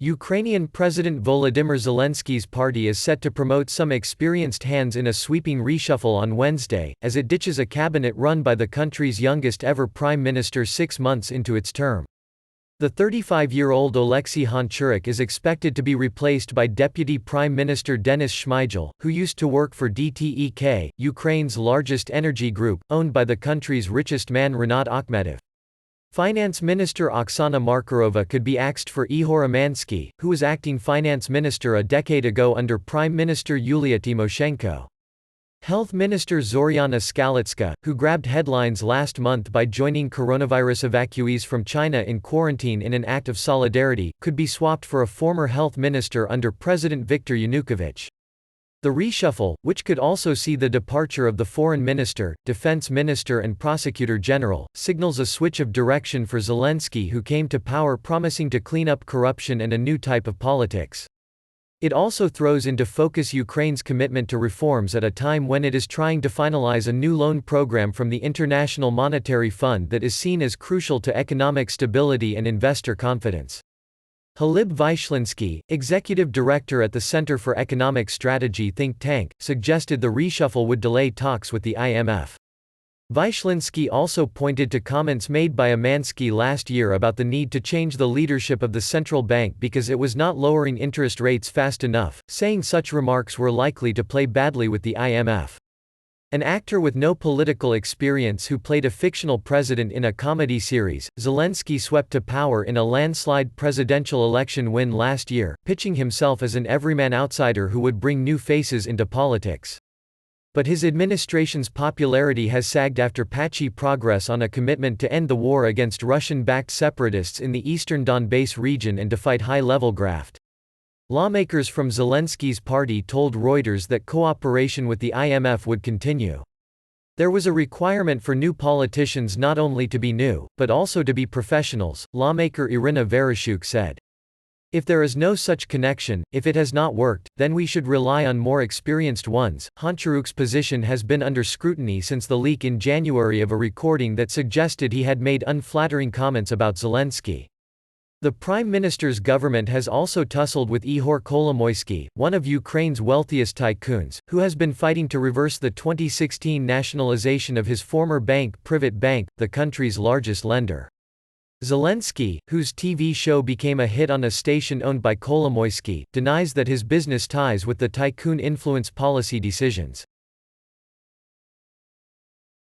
Ukrainian President Volodymyr Zelensky's party is set to promote some experienced hands in a sweeping reshuffle on Wednesday, as it ditches a cabinet run by the country's youngest-ever prime minister 6 months into its term. The 35-year-old Oleksiy Honcharuk is expected to be replaced by Deputy Prime Minister Denis Shmyhal, who used to work for DTEK, Ukraine's largest energy group, owned by the country's richest man Rinat Akhmetov. Finance Minister Oksana Markarova could be axed for Ihor Umansky, who was acting finance minister a decade ago under Prime Minister Yulia Tymoshenko. Health Minister Zoryana Skalitska, who grabbed headlines last month by joining coronavirus evacuees from China in quarantine in an act of solidarity, could be swapped for a former health minister under President Viktor Yanukovych. The reshuffle, which could also see the departure of the foreign minister, defense minister and prosecutor general, signals a switch of direction for Zelensky, who came to power promising to clean up corruption and a new type of politics. It also throws into focus Ukraine's commitment to reforms at a time when it is trying to finalize a new loan program from the International Monetary Fund that is seen as crucial to economic stability and investor confidence. Halib Vyshlinsky, executive director at the Center for Economic Strategy think tank, suggested the reshuffle would delay talks with the IMF. Vyshlinsky also pointed to comments made by Umansky last year about the need to change the leadership of the central bank because it was not lowering interest rates fast enough, saying such remarks were likely to play badly with the IMF. An actor with no political experience who played a fictional president in a comedy series, Zelensky swept to power in a landslide presidential election win last year, pitching himself as an everyman outsider who would bring new faces into politics. But his administration's popularity has sagged after patchy progress on a commitment to end the war against Russian-backed separatists in the eastern Donbass region and to fight high-level graft. Lawmakers from Zelensky's party told Reuters that cooperation with the IMF would continue. There was a requirement for new politicians not only to be new, but also to be professionals, lawmaker Irina Vereshchuk said. If there is no such connection, if it has not worked, then we should rely on more experienced ones. Honcharuk's position has been under scrutiny since the leak in January of a recording that suggested he had made unflattering comments about Zelensky. The Prime Minister's government has also tussled with Ihor Kolomoisky, one of Ukraine's wealthiest tycoons, who has been fighting to reverse the 2016 nationalization of his former bank Privatbank, the country's largest lender. Zelensky, whose TV show became a hit on a station owned by Kolomoisky, denies that his business ties with the tycoon influence policy decisions.